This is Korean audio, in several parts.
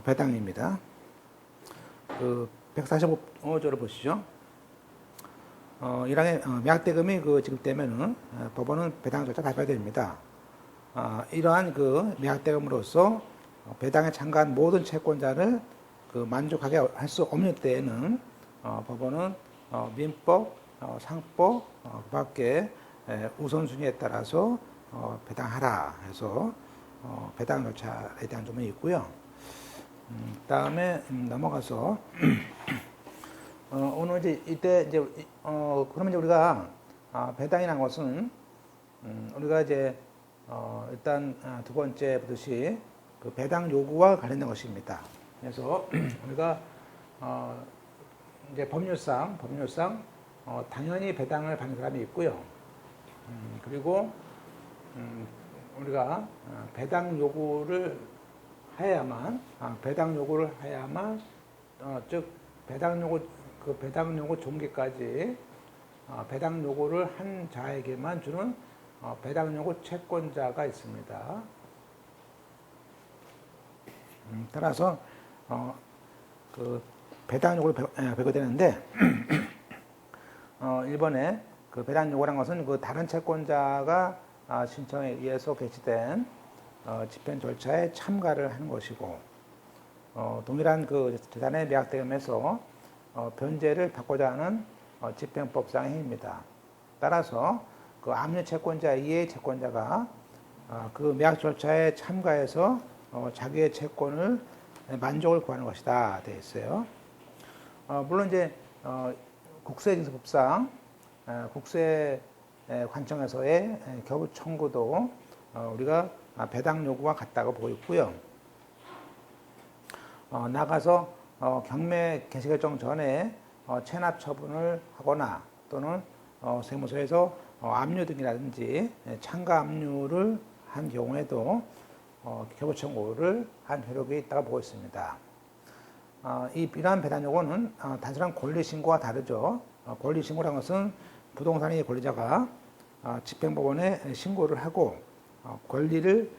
배당입니다. 그 145조를 보시죠. 1항의 매각대금이 지급되면은 법원은 배당 절차 발표해야 됩니다. 이러한 매각대금으로서 배당에 참가한 모든 채권자를 만족하게 할 수 없는 때에는 법원은 민법, 상법, 그 밖에 우선순위에 따라서 배당하라 해서 배당 절차에 대한 점이 있고요. 다음에 넘어가서 오늘 이때 그러면 우리가 배당이라는 것은 우리가 일단 두 번째 보듯이 배당 요구와 관련된 것입니다. 그래서 우리가 이제 법률상 당연히 배당을 받는 사람이 있고요. 그리고 우리가 배당 요구를 해야만 즉 배당 요구 종기까지 배당 요구를 한 자에게만 주는 배당 요구 채권자가 있습니다. 따라서 배당 요구를 배게 되는데 일본에 배당 요구라는 것은 다른 채권자가 신청에 의해서 개시된 집행 절차에 참가를 하는 것이고 동일한 재산의 매각대금에서 변제를 받고자 하는 집행법상의 행위입니다. 따라서 압류 채권자 이외의 채권자가 매각 절차에 참가해서 자기의 채권을 만족을 구하는 것이다 되어 있어요. 물론 이제 국세징수법상 국세 관청에서의 겨우 청구도 우리가 배당 요구와 같다고 보고 있고요. 나가서 경매 개시결정 전에 체납 처분을 하거나 또는 세무서에서 압류 등이라든지 참가 압류를 한 경우에도 겨우 청구를 한 효력이 있다고 보고 있습니다. 이러한 배당 요구는 단순한 권리 신고와 다르죠. 권리 신고라는 것은 부동산의 권리자가 집행법원에 신고를 하고 권리를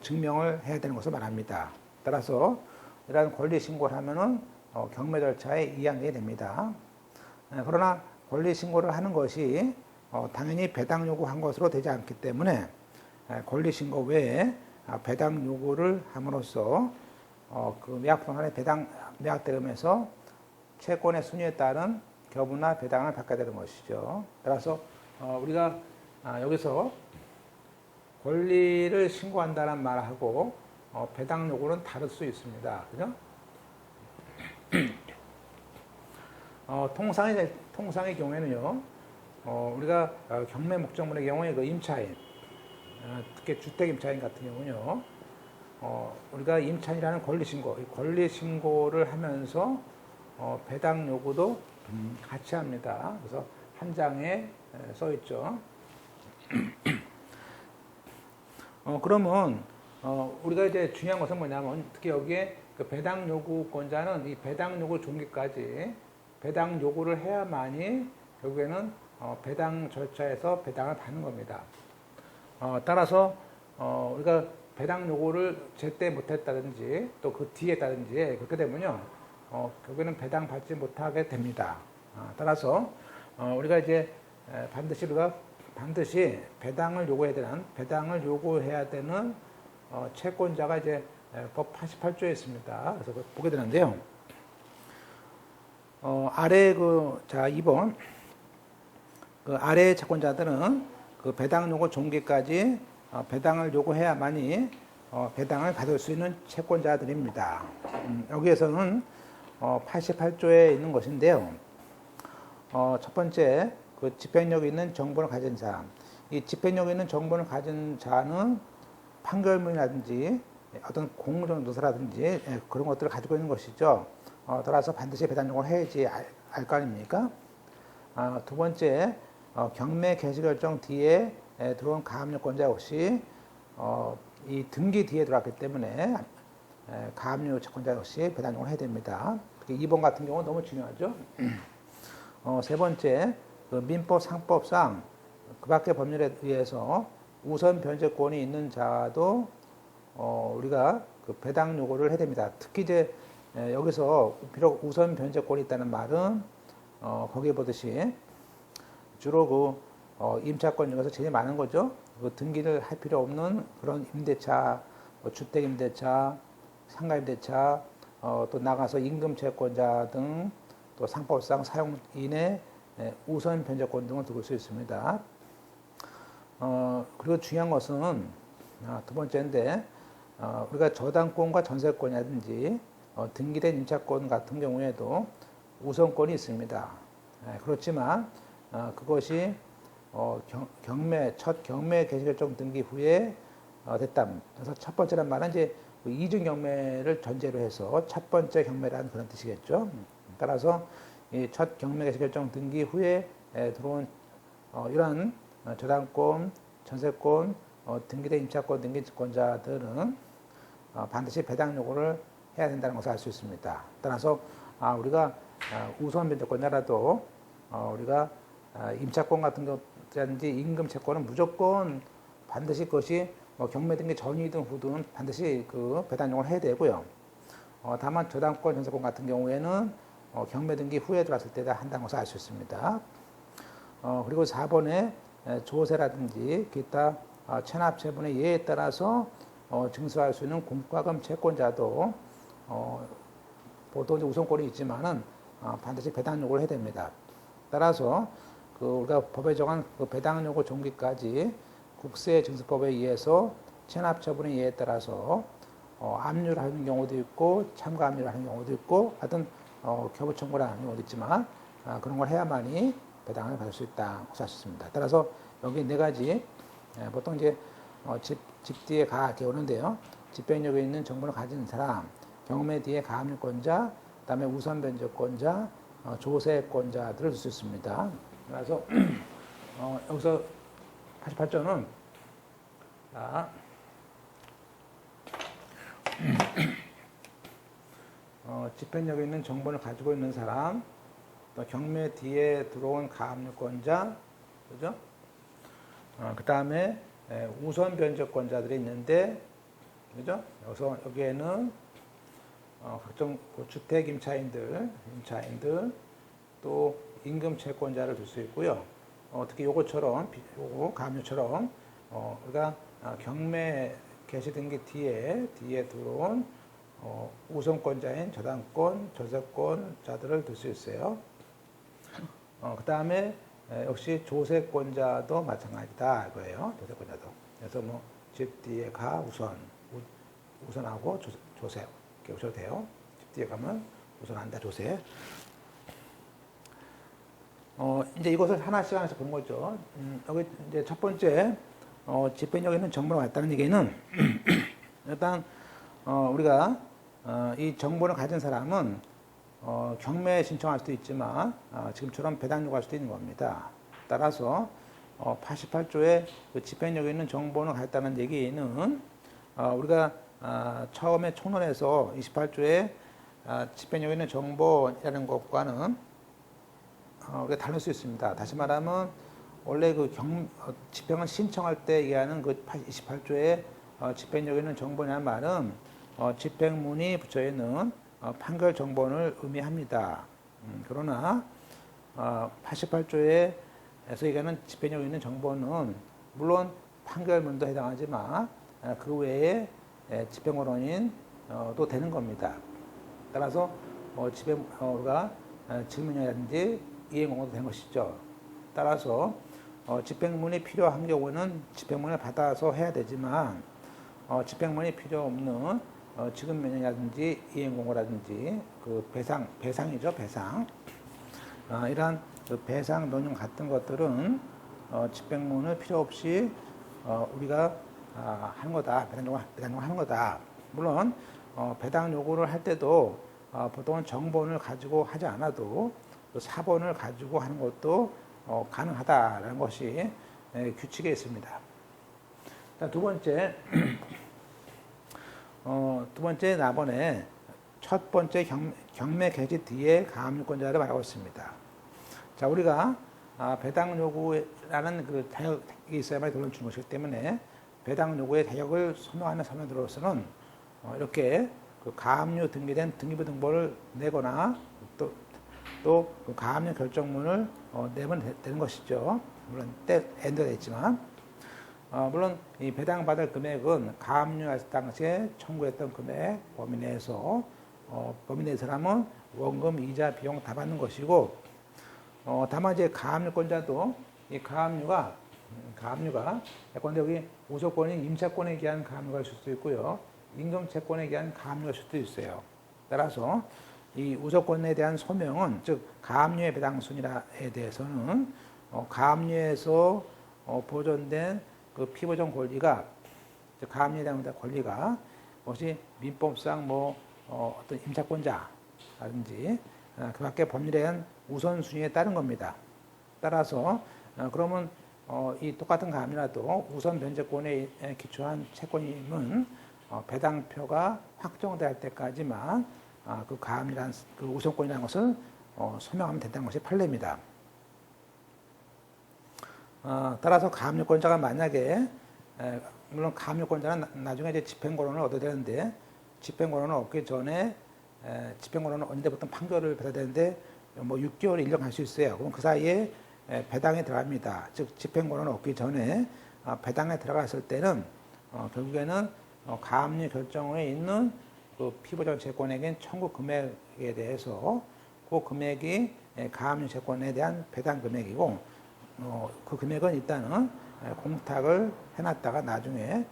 증명을 해야 되는 것을 말합니다. 따라서 이러한 권리 신고를 하면은 경매 절차에 이양이 됩니다. 그러나 권리 신고를 하는 것이 당연히 배당 요구한 것으로 되지 않기 때문에 권리 신고 외에 배당 요구를 함으로써 매각부동산의 매각대금에서 채권의 순위에 따른 겨부나 배당을 받게 되는 것이죠. 따라서 우리가 여기서 권리를 신고한다는 말하고 배당 요구는 다를 수 있습니다. 그죠? 통상의 경우에는요, 우리가 경매 목적물의 경우에 임차인, 특히 주택 임차인 같은 경우는요, 우리가 임차인이라는 권리 신고를 하면서 배당 요구도 같이 합니다. 그래서 한 장에 써 있죠. 그러면 우리가 이제 중요한 것은 뭐냐면 특히 여기에 배당 요구권자는 이 배당 요구 종기까지 배당 요구를 해야만이 결국에는 배당 절차에서 배당을 받는 겁니다. 따라서 우리가 배당 요구를 제때 못했다든지 또 그 뒤에 했다든지 그렇게 되면요 결국에는 배당 받지 못하게 됩니다. 따라서 우리가 이제 반드시 배당을 요구해야 되는 채권자가 이제 법 88조에 있습니다. 그래서 보게 되는데요. 아래 2번 아래의 채권자들은 배당 요구 종기까지 배당을 요구해야만이 배당을 받을 수 있는 채권자들입니다. 여기에서는 88조에 있는 것인데요. 첫 번째 집행력이 있는 정보를 가진 자. 이 집행력이 있는 정보를 가진 자는 판결문이라든지 어떤 공무적 누사라든지 그런 것들을 가지고 있는 것이죠. 따라서 반드시 배당 요구를 해야지 알 거 아닙니까? 두 번째 경매 개시 결정 뒤에 들어온 가압류권자 역시 이 등기 뒤에 들어왔기 때문에 가압류 채권자 역시 배당 요구를 해야 됩니다. 특히 2번 같은 경우는 너무 중요하죠. 세 번째 민법 상법상 그 밖의 법률에 의해서 우선 변제권이 있는 자도 우리가 그 배당 요구를 해야 됩니다. 특히 이제 여기서 비록 우선 변제권이 있다는 말은 거기에 보듯이 주로 임차권 중에서 제일 많은 거죠. 그 등기를 할 필요 없는 그런 임대차, 주택 임대차, 상가 임대차, 또 나가서 임금 채권자 등 또 상법상 사용인의 우선 변제권 등을 두고 수 있습니다. 그리고 중요한 것은 두 번째인데 우리가 저당권과 전세권이라든지 등기된 임차권 같은 경우에도 우선권이 있습니다. 그렇지만 그것이 첫 경매 개시결정 등기 후에 됐다. 그래서 첫 번째란 말은 이제 이중 경매를 전제로 해서 첫 번째 경매라는 그런 뜻이겠죠. 따라서 이 첫 경매 개시결정 등기 후에 들어온 이러한 저당권, 전세권, 등기된 임차권 등기권자들은 반드시 배당 요구를 해야 된다는 것을 알 수 있습니다. 따라서 우리가 우선 변제권자라도 우리가 임차권 같은 것이라든지 임금 채권은 무조건 반드시 그것이 경매 등기 전이든 후든 반드시 그 배당 요구를 해야 되고요. 다만 저당권, 전세권 같은 경우에는 경매 등기 후에 들어왔을 때 한다는 것을 알 수 있습니다. 그리고 4번에 조세라든지 기타 체납 처분의 예에 따라서 증서할 수 있는 공과금 채권자도 보통 우선권이 있지만은 반드시 배당 요구를 해야 됩니다. 따라서 우리가 법에 정한 그 배당 요구 종기까지 국세증서법에 의해서 체납 처분의 예에 따라서 압류를 하는 경우도 있고 참가 압류를 하는 경우도 있고 하여튼 교부 청구를 하는 경우도 있지만 그런 걸 해야만이 배당을 받을 수 있다고 할 수 있습니다. 따라서 여기 네 가지 보통 이제 집 뒤에 가 이렇게 오는데요. 집행력에 있는 정보를 가진 사람, 경매 뒤에 가압류권자, 그다음에 우선 변제권자, 조세권자들을 줄 수 있습니다. 그래서 여기서 88조는 집행력에 있는 정보를 가지고 있는 사람, 또 경매 뒤에 들어온 가압류권자, 그죠? 그 다음에 우선 변제권자들이 있는데, 그죠? 여기에는 각종 주택 임차인들, 또 임금 채권자를 둘 수 있고요. 특히 요거 가압류처럼 우리가 경매 개시 등기 뒤에 들어온 우선권자인 저당권, 전세권자들을 둘 수 있어요. 그 다음에 역시 조세권자도 마찬가지다 이거예요. 조세권자도. 그래서 집 뒤에 가 우선하고 조세 이렇게 오셔도 돼요. 집 뒤에 가면 우선한다 조세. 이제 이것을 하나씩 보는 거죠. 여기 이제 첫 번째 집행력 있는 정보를 갖다는 얘기는 일단 우리가 이 정보를 가진 사람은 경매 신청할 수도 있지만 지금처럼 배당 요구할 수도 있는 겁니다. 따라서 88조에 그 집행력 있는 정보를 갖다는 얘기는 우리가 처음에 총론에서 28조에 집행력 있는 정보라는 것과는 우리가 다를 수 있습니다. 다시 말하면 원래 집행을 신청할 때 얘기하는 그 28조에 집행력 있는 정보라는 말은 집행문이 붙여 있는 판결 정보를 의미합니다. 그러나 88조에서 얘기하는 집행력 있는 정보는 물론 판결문도 해당하지만 그 외에 집행원인 또 되는 겁니다. 따라서 우리가 질문이라든지 이행공고도 되는 것이죠. 따라서 집행문이 필요한 경우는 집행문을 받아서 해야 되지만 집행문이 필요 없는 지급 명령이라든지 이행공고라든지 그 배상이죠, 배상. 이러한 그 배상 명령 같은 것들은 집행문을 필요 없이 우리가 하는 거다. 배당 요구 하는 거다. 물론 배당 요구를 할 때도 보통은 정본을 가지고 하지 않아도 사본을 가지고 하는 것도 가능하다라는 것이 규칙에 있습니다. 두 번째 나번에 첫 번째 경매 개시 뒤에 가압류권자를 말하고 있습니다. 자, 우리가 배당 요구라는 그 자격이 있어야만 돈을 주는 것이기 때문에 배당 요구의 자격을 선호하는 사람들로서는 이렇게 그 가압류 등기된 등기부 등본을 내거나 또 그 가압류 결정문을 내면 되는 것이죠. 물론 때 엔더가 있지만 물론 이 배당받을 금액은 가압류할 당시에 청구했던 금액 범위 내에서 범위 내에서라면 원금, 이자, 비용 다 받는 것이고 다만 이제 가압류권자도 이 가압류가 예컨대 여기 우소권인 임차권에 기한 가압류가 있을 수도 있고요. 임금채권에 기한 가압류가 있을 수도 있어요. 따라서 이 우소권에 대한 소명은 즉 가압류의 배당순위에 대해서는 가압류에서 보존된 그 피보존 권리가 즉 가압류에 대한 권리가 혹시 민법상 어떤 임차권자라든지 그 밖에 법률에 의한 우선순위에 따른 겁니다. 따라서 그러면 이 똑같은 가압류라도 우선 변제권에 기초한 채권임은 배당표가 확정될 때까지만 그 가압류란 그 우선권이라는 것을 소명하면 된다는 것이 판례입니다. 따라서 가압류권자가 만약에 물론 가압류권자는 나중에 이제 집행권을 얻어야 되는데 집행권을 얻기 전에 집행권을 언제부터 판결을 받아야 되는데 6개월, 1년 갈 수 있어요. 그럼 그 사이에 배당에 들어갑니다. 즉 집행권을 얻기 전에 배당에 들어갔을 때는 결국에는 가압류 결정에 있는 그 피보존 채권에겐 청구 금액에 대해서 그 금액이 가압류 채권에 대한 배당 금액이고 그 금액은 일단은 공탁을 해놨다가 나중에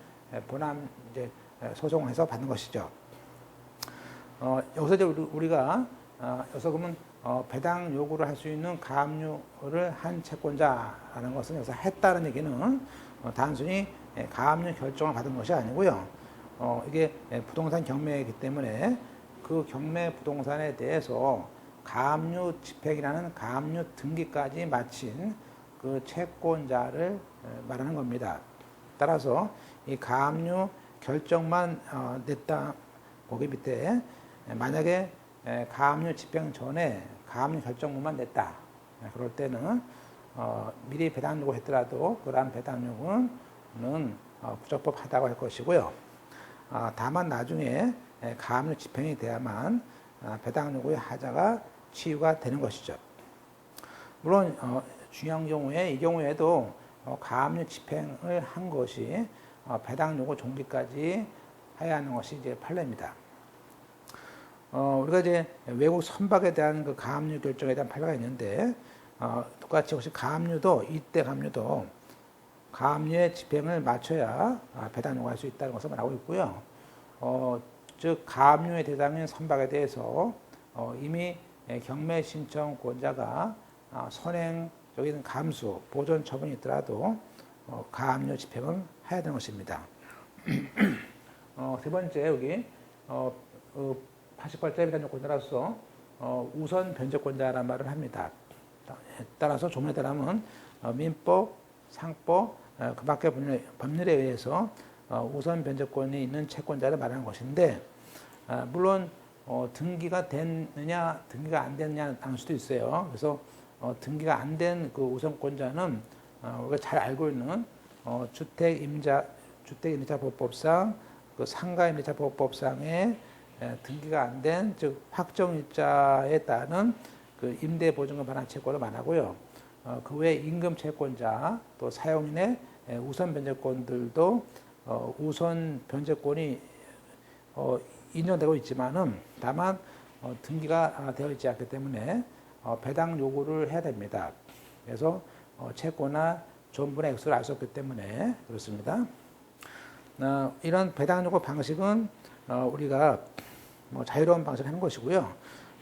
본안 이제 소송해서 받는 것이죠. 여기서 이제 우리가 여기서 그러면 배당 요구를 할 수 있는 가압류를 한 채권자라는 것은 여기서 했다는 얘기는 단순히 가압류 결정을 받은 것이 아니고요. 이게 부동산 경매이기 때문에 그 경매 부동산에 대해서 가압류 집행이라는 가압류 등기까지 마친 그 채권자를 말하는 겁니다. 따라서 이 가압류 결정만 냈다 거기 밑에 만약에 가압류 집행 전에 가압류 결정문만 냈다. 그럴 때는 미리 배당 요구했더라도 그러한 배당 요구는 부적법하다고 할 것이고요. 다만 나중에 가압류 집행이 돼야만 배당 요구의 하자가 치유가 되는 것이죠. 물론 중요한 경우에 이 경우에도 가압류 집행을 한 것이 배당 요구 종기까지 해야 하는 것이 이제 판례입니다. 우리가 이제 외국 선박에 대한 그 가압류 결정에 대한 판례가 있는데 똑같이 혹시 가압류도 이때 가압류도 가압류의 집행을 맞춰야 배당 요구할 수 있다는 것을 말하고 있고요. 즉 가압류의 대상인 선박에 대해서 이미 경매 신청권자가 선행적인 감수, 보존 처분이 있더라도 가압류 집행을 해야 되는 것입니다. 세 번째 여기 88대 배당 요건자로서 우선 변제권자라는 말을 합니다. 따라서 조문에 따르면 민법, 상법, 그 밖의 법률에 의해서 우선 변제권이 있는 채권자를 말하는 것인데 물론 등기가 됐느냐 등기가 안 됐느냐 할 수도 있어요. 그래서 등기가 안 된 그 우선권자는 우리가 잘 알고 있는 주택임대차보호법상 그 상가임대차보호법상의 등기가 안 된 즉 확정일자에 따른 그 임대보증금 반환 채권을 말하고요. 그 외에 임금채권자 또 사용인의 우선 변제권들도 우선 변제권이 인정되고 있지만은 다만 등기가 되어 있지 않기 때문에 배당 요구를 해야 됩니다. 그래서 채권이나 존분의 액수를 알 수 없기 때문에 그렇습니다. 이런 배당 요구 방식은 우리가 자유로운 방식을 하는 것이고요.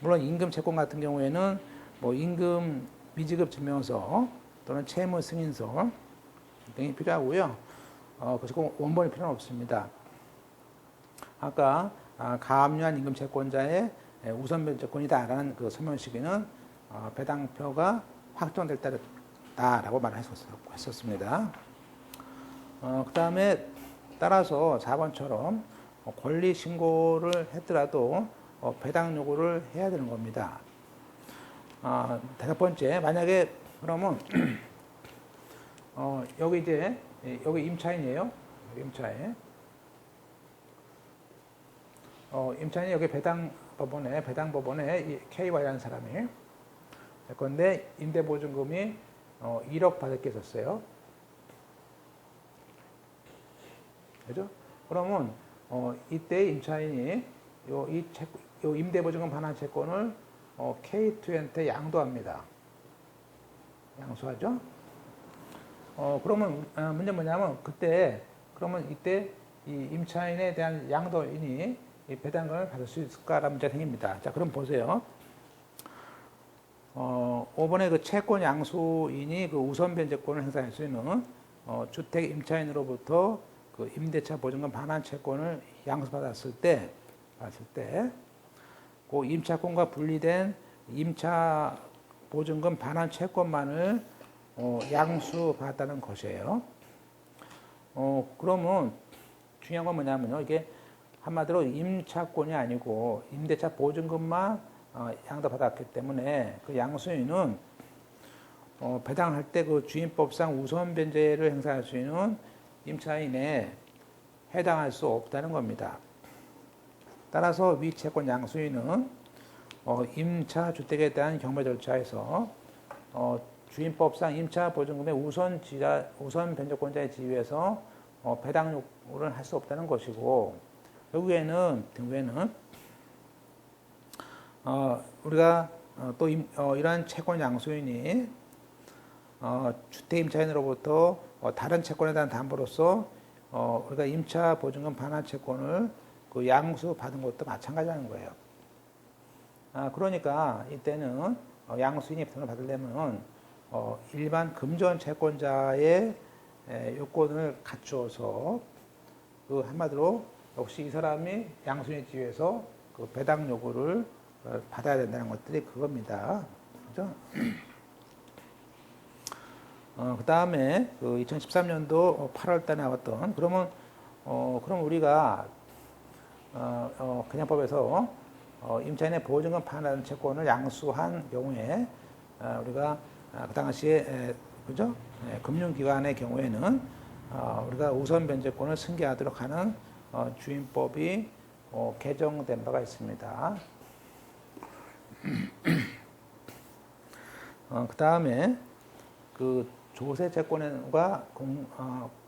물론 임금 채권 같은 경우에는 임금 미지급 증명서 또는 채무 승인서 등이 필요하고요. 그래서 원본이 필요는 없습니다. 아까 가압류한 임금 채권자의 우선 변제권이다라는 그 설명 시기는 배당표가 확정될 때다라고 말했었습니다. 그 다음에 따라서 4번처럼 권리 신고를 했더라도 배당 요구를 해야 되는 겁니다. 다섯 번째, 만약에 그러면 여기 이제 여기 임차인이에요. 여기 임차인. 임차인이 여기 배당법원에 이 Ky라는 사람이 그런데 임대보증금이 1억 받을 게 있었어요. 그죠? 그러면 이때 임차인이 요 임대보증금 반환 채권을 K2한테 양도합니다. 양수하죠? 그러면 문제 뭐냐면 그러면 이때 이 임차인에 대한 양도인이 이 배당금을 받을 수 있을까라는 문제가 생깁니다. 자, 그럼 보세요. 5번에 그 채권 양수인이 그 우선 변제권을 행사할 수 있는 주택 임차인으로부터 그 임대차 보증금 반환 채권을 양수받았을 때, 그 임차권과 분리된 임차 보증금 반환 채권만을 양수받았다는 것이에요. 그러면 중요한 건 뭐냐면요. 이게 한마디로 임차권이 아니고 임대차 보증금만 양도받았기 때문에 그 양수인은 배당할 때 그 주임법상 우선 변제를 행사할 수 있는 임차인에 해당할 수 없다는 겁니다. 따라서 위 채권 양수인은 임차 주택에 대한 경매 절차에서 주임법상 임차 보증금의 우선 변제권자의 지위에서 배당 요구를 할 수 없다는 것이고, 결국에는 우리가 또 이러한 채권 양수인이 주택 임차인으로부터 다른 채권에 대한 담보로서 우리가 임차 보증금 반환 채권을 그 양수 받은 것도 마찬가지라는 거예요. 그러니까 이때는 양수인이 배당을 받으려면 일반 금전 채권자의 요건을 갖추어서 그 한마디로 역시 이 사람이 양수인의 지위에서 그 배당 요구를 받아야 된다는 것들이 그겁니다. 그죠? 그 다음에 그 2013년도 8월 달에 나왔던, 그럼 우리가, 그냥법에서 임차인의 보증금 반환 채권을 양수한 경우에, 우리가 그 당시에, 그죠? 금융기관의 경우에는, 우리가 우선 변제권을 승계하도록 하는 주임법이 개정된 바가 있습니다. 그 다음에 그 조세 채권과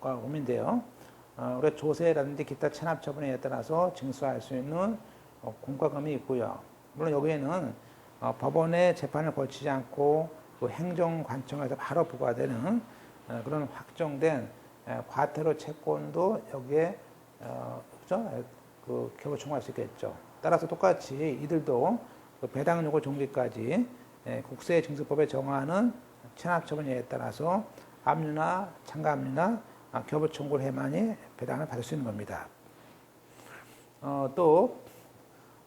고민돼요. 우리가 조세라든지 기타 체납 처분에 따라서 징수할 수 있는 공과금이 있고요. 물론 여기에는 법원의 재판을 거치지 않고 그 행정관청에서 바로 부과되는 그런 확정된 과태료 채권도 여기에 그죠? 그 결국 청구할 수 있겠죠. 따라서 똑같이 이들도 그 배당 요구 종지까지 국세징수법에 정하는 체납처분에 따라서 압류나 참가압류나 교부 청구를 해만이 배당을 받을 수 있는 겁니다. 또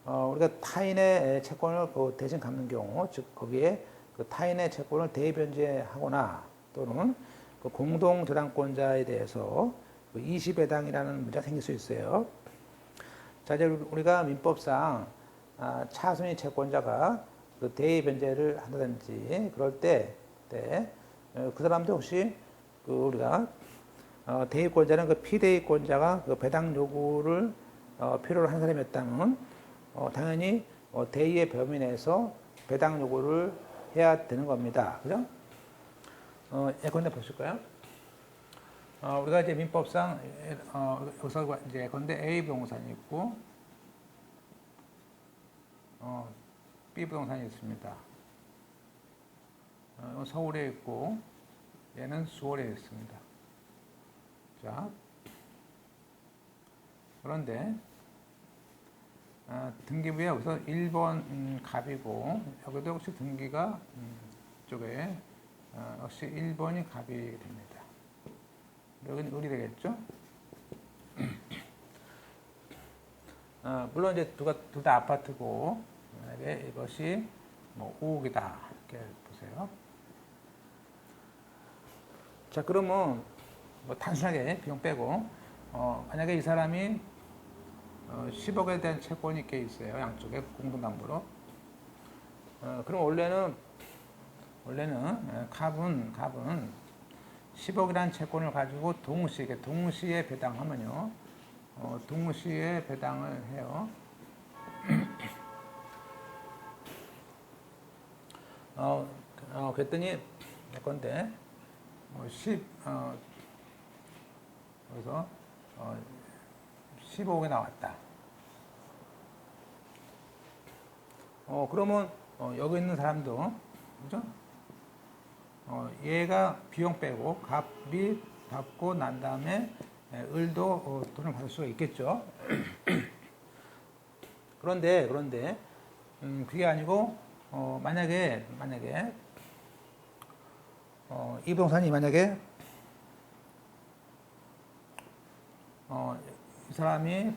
우리가 타인의 채권을 그 대신 갚는 경우, 즉 거기에 그 타인의 채권을 대변제하거나 또는 그 공동저당권자에 대해서 그 이시배당이라는 문제가 생길 수 있어요. 자, 이제 우리가 민법상 차순위 채권자가 그 대변제를 한다든지 그럴 때 그 사람도 혹시 그 우리가 대위권자는 그 피대위권자가 그 배당 요구를 필요로 한 사람이었다면 당연히 대의의 범위 내에서 배당 요구를 해야 되는 겁니다. 그죠? 예컨대 보실까요? 우리가 이제 민법상 여기서 이제 예컨대 A 부동산이 있고 B 부동산이 있습니다. 서울에 있고 얘는 수원에 있습니다. 자, 그런데 등기부에 여기서 1번 갑이고 여기도 역시 등기가 이쪽에 역시 1번이 갑이 됩니다. 여기는 을이 되겠죠? 물론 이제 둘 다 아파트고 만약에 이것이 뭐 5억이다 이렇게 보세요. 자, 그러면 뭐 단순하게 비용 빼고 만약에 이 사람이 10억에 대한 채권이 꽤 있어요. 양쪽에 공동담보로. 그럼 원래는 갑은 10억이라는 채권을 가지고 동시에 배당하면요. 동시에 배당을 해요. 그랬더니 내 건데 여기서 15억이 나왔다. 그러면 여기 있는 사람도 그죠? 얘가 비용 빼고 값이 받고 난 다음에 을도 돈을 받을 수가 있겠죠. 그런데 그게 아니고 만약에 이 부동산이 만약에 이 사람이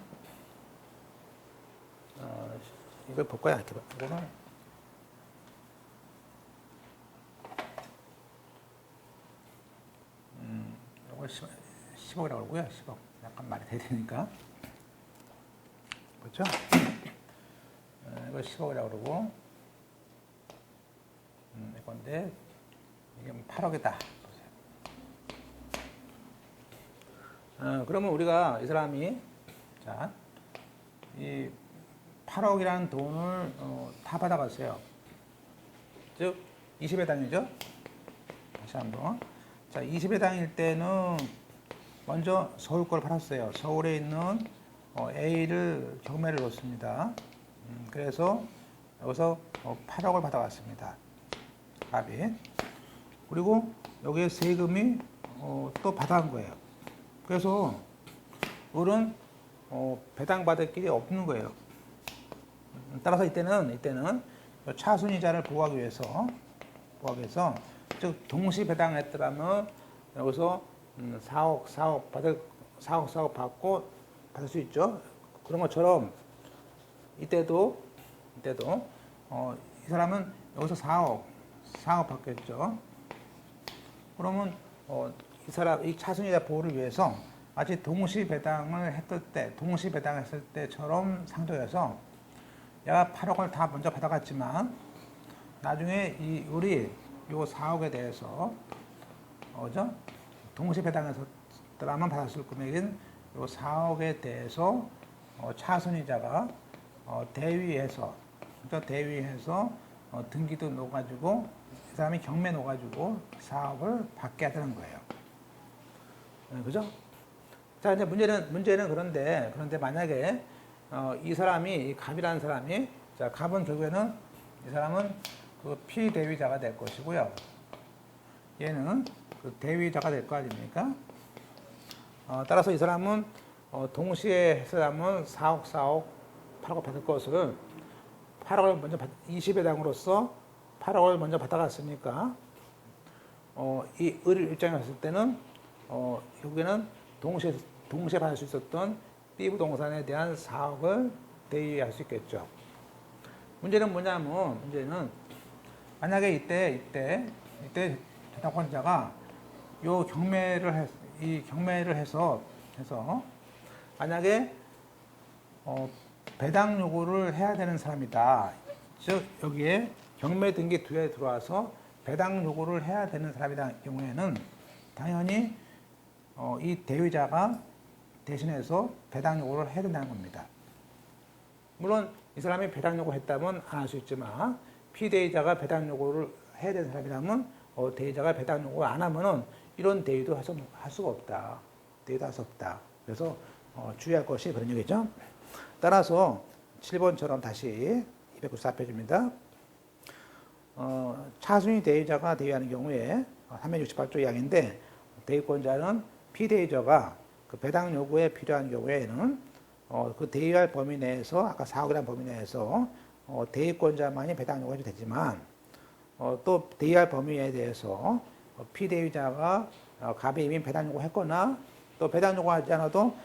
이걸 볼 거야. 이거는 이걸 10억이라고 그러고요. 10억. 약간 말이 돼야 되니까. 그렇죠? 이걸 10억이라고 그러고 이건데 이게 8억이다. 그러면 우리가 이 사람이 자, 이 8억이라는 돈을 다 받아갔어요. 즉 20회당이죠. 다시 한번. 자, 20회당일 때는 먼저 서울 걸 팔았어요. 서울에 있는 A를 경매를 놓습니다. 그래서 여기서 8억을 받아갔습니다. 값이. 그리고 여기에 세금이 또 받아간 거예요. 그래서 을은 배당받을 길이 없는 거예요. 따라서 이때는 차순이자를 보호하기 위해서 즉 동시 배당했더라면 여기서 4억 받고 받을 수 있죠. 그런 것처럼 이때도 이 사람은 여기서 4억 받겠죠. 그러면 이 차순이자 보호를 위해서 마치 동시 배당했을 때처럼 상정해서 얘가 8억을 다 먼저 받아갔지만 나중에 이 을이 요 4억에 대해서 동시 배당했었더라면 받았을 금액인 요 4억에 대해서 차순이자가 대위해서 등기도 놓아가지고 이 사람이 경매 놓아가지고 4억을 받게 하는 거예요. 그죠? 자, 이제 문제는 그런데 만약에 이 사람이 이 갑이라는 사람이 자, 갑은 결국에는 이 사람은 그 피대위자가 될 것이고요. 얘는 그 대위자가 될 거 아닙니까? 따라서 이 사람은 동시에 했으면 4억 8억 받을 것을 8억을 먼저 20회당으로서 8억을 먼저 받아갔으니까 이 을 입장에 봤을 때는 결국에는 동시에 받을 수 있었던 B 부동산에 대한 4억을 대위할 수 있겠죠. 문제는 뭐냐면 만약에 이때 재산권자가 요 경매를 해서 만약에 배당 요구를 해야 되는 사람이다. 즉 여기에 경매 등기 뒤에 들어와서 배당 요구를 해야 되는 사람이다 경우에는 당연히 이 대위자가 대신해서 배당 요구를 해야 된다는 겁니다. 물론 이 사람이 배당 요구했다면 안 할 수 있지만 피대위자가 배당 요구를 해야 되는 사람이라면 대위자가 배당 요구를 안 하면은 이런 대위도 할 수가 없다. 대위도 할 수 없다. 그래서 주의할 것이 그런 얘기죠. 따라서 7번처럼 다시 294페이지입니다. 차순위 대위자가 대위하는 경우에 368조 이야기인데 대위권자는 피대위자가 그 배당 요구에 필요한 경우에는 그 대위할 범위 내에서 아까 4억이라는 범위 내에서 대위권자만이 배당 요구해도 되지만 또 대위할 범위에 대해서 피대위자가 갑에 이미 배당 요구했거나 또 배당 요구하지 않아도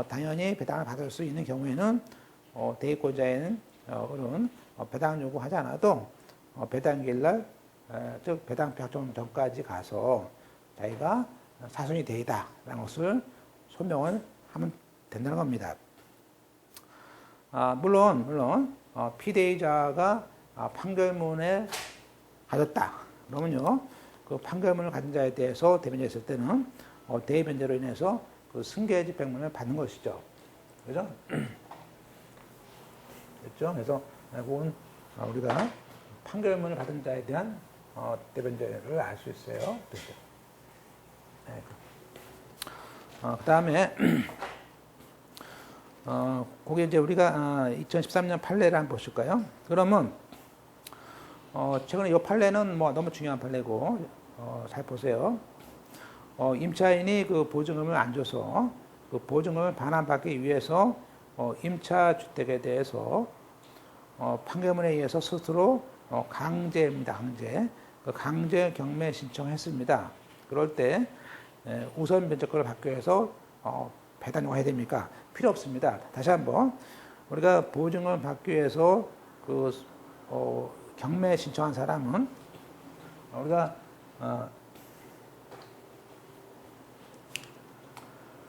당연히 배당을 받을 수 있는 경우에는 대위권자에는 을은 배당 요구하지 않아도 배당기일날 즉 배당 확정 전까지 가서 자기가 사순이 대위다라는 것을 소명을 하면 된다는 겁니다. 물론 피대위자가 판결문에 가졌다. 그러면요, 그 판결문을 가진 자에 대해서 대변자했을 때는 대변자로 인해서 그 승계집행문을 받는 것이죠. 그죠? 그렇죠? 그래서 그건 우리가 판결문을 받은 자에 대한 대변제를 알 수 있어요. 네. 그 다음에 그게 이제 우리가 2013년 판례를 한번 보실까요? 그러면 최근에 이 판례는 뭐 너무 중요한 판례고 잘 보세요. 임차인이 그 보증금을 안 줘서 그 보증금을 반환받기 위해서 임차 주택에 대해서 판결문에 의해서 스스로 강제입니다. 그 강제 경매 신청했습니다. 그럴 때 우선 변제권을 받기 위해서 배당 요구해야 됩니까? 필요 없습니다. 다시 한번 우리가 보증금을 받기 위해서 그 경매 신청한 사람은 우리가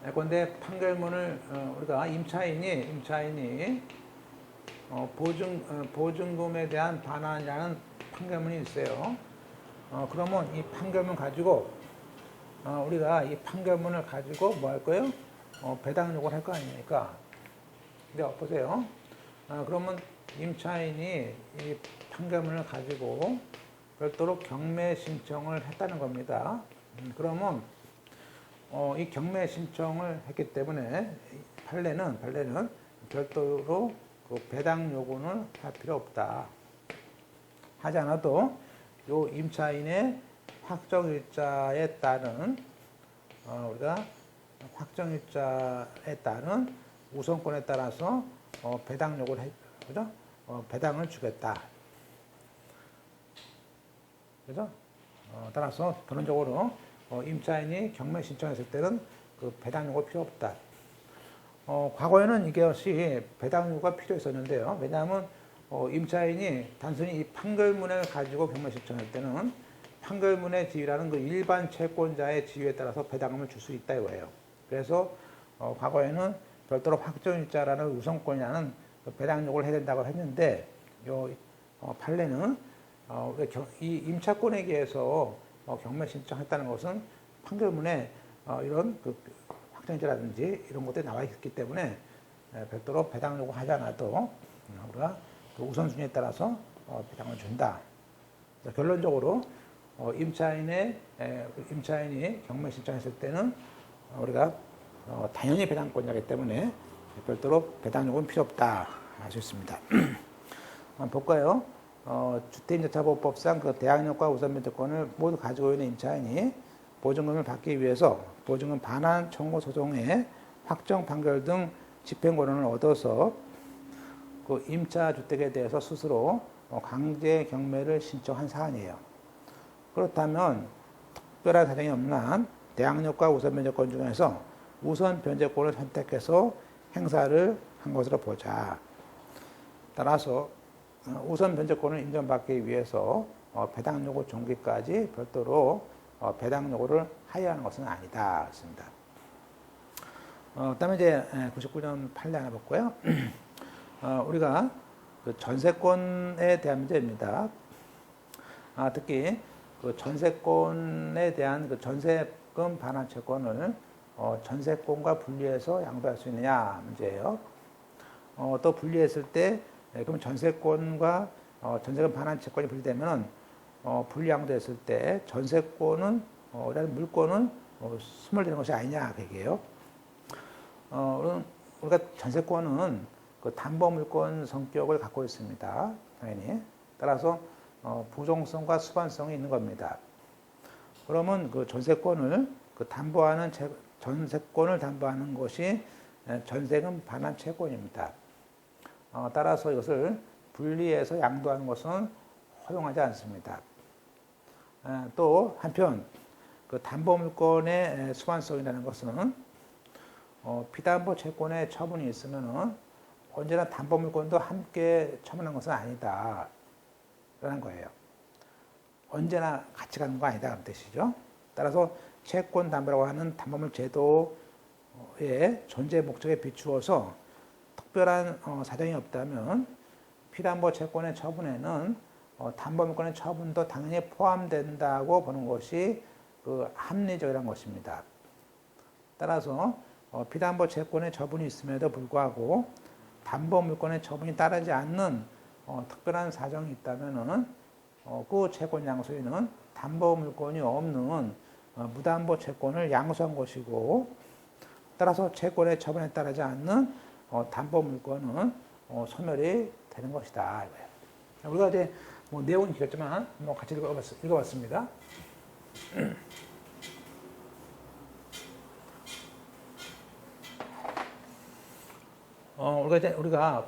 예컨대 판결문을 우리가 임차인이 보증금에 대한 반환이라는 판결문이 있어요. 그러면 이 판결문 가지고 우리가 이 판결문을 가지고 뭐 할 거예요? 배당 요구를 할 거 아닙니까? 근데 보세요. 그러면 임차인이 이 판결문을 가지고 별도로 경매 신청을 했다는 겁니다. 그러면 이 경매 신청을 했기 때문에 판례는 별도로 그 배당 요구는 할 필요 없다. 하지 않아도 요 임차인의 확정일자에 따른 우리가 확정일자에 따른 우선권에 따라서 배당 요구를 그죠? 배당을 주겠다. 그죠? 따라서 결론적으로 임차인이 경매 신청했을 때는 그 배당 요구 필요 없다. 과거에는 이것이 배당 요구가 필요했었는데요. 왜냐하면 임차인이 단순히 이 판결문을 가지고 경매 신청할 때는 판결문의 지위라는 그 일반 채권자의 지위에 따라서 배당금을 줄 수 있다 이거예요. 그래서 과거에는 별도로 확정일자라는 우선권이라는 그 배당 요구를 해야 된다고 했는데 판례는 이 임차권에 의해서 경매 신청했다는 것은 판결문에 이런 그 확정일자라든지 이런 것들이 나와 있기 때문에 별도로 배당 요구하지 않아도 우리가 그 우선순위에 따라서 배당을 준다. 결론적으로 임차인이 경매 신청했을 때는 우리가 당연히 배당권자이기 때문에 별도로 배당 요구는 필요 없다 할 수 있습니다. 한번 볼까요? 주택임대차보호법상 그 대항력과 우선변제권을 모두 가지고 있는 임차인이 보증금을 받기 위해서 보증금 반환 청구 소송의 확정 판결 등 집행권을 얻어서 그 임차 주택에 대해서 스스로 강제 경매를 신청한 사안이에요. 그렇다면 특별한 사정이 없는 한 대항력과 우선 변제권 중에서 우선 변제권을 선택해서 행사를 한 것으로 보자. 따라서 우선 변제권을 인정받기 위해서 배당 요구 종기까지 별도로 배당 요구를 하여야 하는 것은 아니다. 그렇습니다. 그다음에 이제 99년 판례 하나 볼까요? 우리가 그 전세권에 대한 문제입니다. 특히 그 전세권에 대한 그 전세금 반환 채권을 전세권과 분리해서 양도할 수 있느냐 문제예요. 또 분리했을 때 그럼 전세권과 전세금 반환 채권이 분리되면 분리 양도했을 때 전세권은 라는 물권은 소멸되는 것이 아니냐 그 얘기예요. 우리가 전세권은 그 담보 물권 성격을 갖고 있습니다. 당연히 따라서 부종성과 수반성이 있는 겁니다. 그러면 그 전세권을 담보하는 것이 전세금 반환 채권입니다. 따라서 이것을 분리해서 양도하는 것은 허용하지 않습니다. 또 한편 그 담보 물권의 수반성이라는 것은 피담보 채권의 처분이 있으면은 언제나 담보 물권도 함께 처분한 것은 아니다. 라는 거예요. 언제나 같이 가는 거 아니다. 그런 뜻이죠. 따라서 채권 담보라고 하는 담보물 제도의 존재 목적에 비추어서 특별한 사정이 없다면 피담보 채권의 처분에는 담보 물권의 처분도 당연히 포함된다고 보는 것이 그 합리적이라는 것입니다. 따라서 피담보 채권의 처분이 있음에도 불구하고 담보 물권의 처분이 따르지 않는 특별한 사정이 있다면은 그 채권 양수인은 담보 물건이 없는 무담보 채권을 양수한 것이고, 따라서 채권의 처분에 따르지 않는 담보 물건은 소멸이 되는 것이다. 이거예요. 우리가 이제 뭐 내용은 길었지만 뭐 같이 읽어봤습니다. 우리가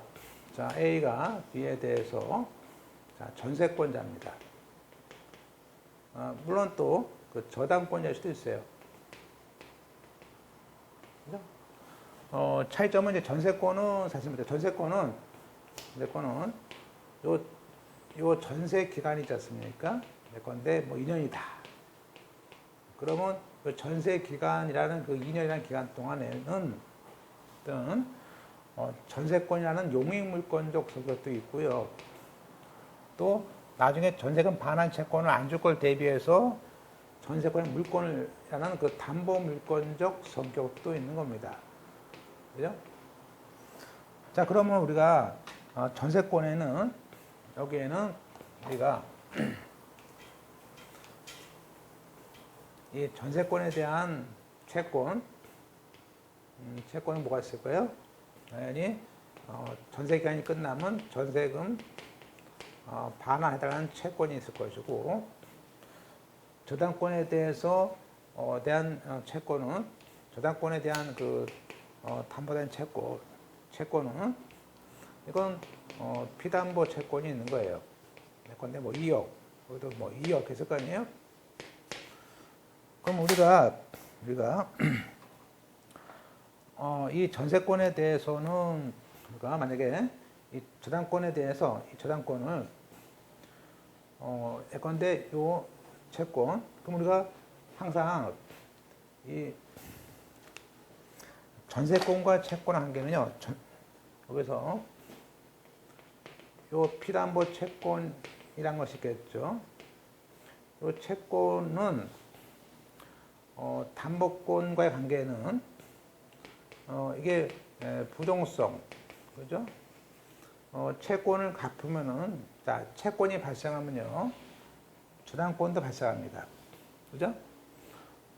자, A가 B에 대해서 자, 전세권자입니다. 물론 또 그 저당권자일 수도 있어요. 그죠? 차이점은 이제 전세권은 사실입니다. 전세권은 요 전세 기간이 있지 않습니까? 내 건데 뭐 2년이다. 그러면 그 전세 기간이라는 그 2년이라는 기간 동안에는 어떤 전세권이라는 용익물권적 소득도 있고요. 또 나중에 전세금 반환 채권을 안 줄 걸 대비해서 전세권의 물권이라는 그 담보 물권적 성격도 있는 겁니다. 그죠? 자, 그러면 우리가 전세권에는 여기에는 우리가 이 전세권에 대한 채권은 뭐가 있을까요? 당연히 전세 기간이 끝나면 전세금 반환에 해당하는 채권이 있을 것이고, 저당권에 대한 채권은 저당권에 대한 그 담보된 채권은 이건 피담보 채권이 있는 거예요. 근데 뭐 2억, 여기도 뭐 2억 했을 거 아니에요? 그럼 우리가 이 전세권에 대해서는 우리가 만약에 이 저당권에 대해서 이 저당권을 예컨대 요 채권, 그럼 우리가 항상 이 전세권과 채권 관계는요, 여기서 요 피담보 채권이란 것이 있겠죠. 요 채권은 담보권과의 관계는 이게 부동성, 그죠? 채권을 갚으면은, 자, 채권이 발생하면요, 저당권도 발생합니다. 그죠?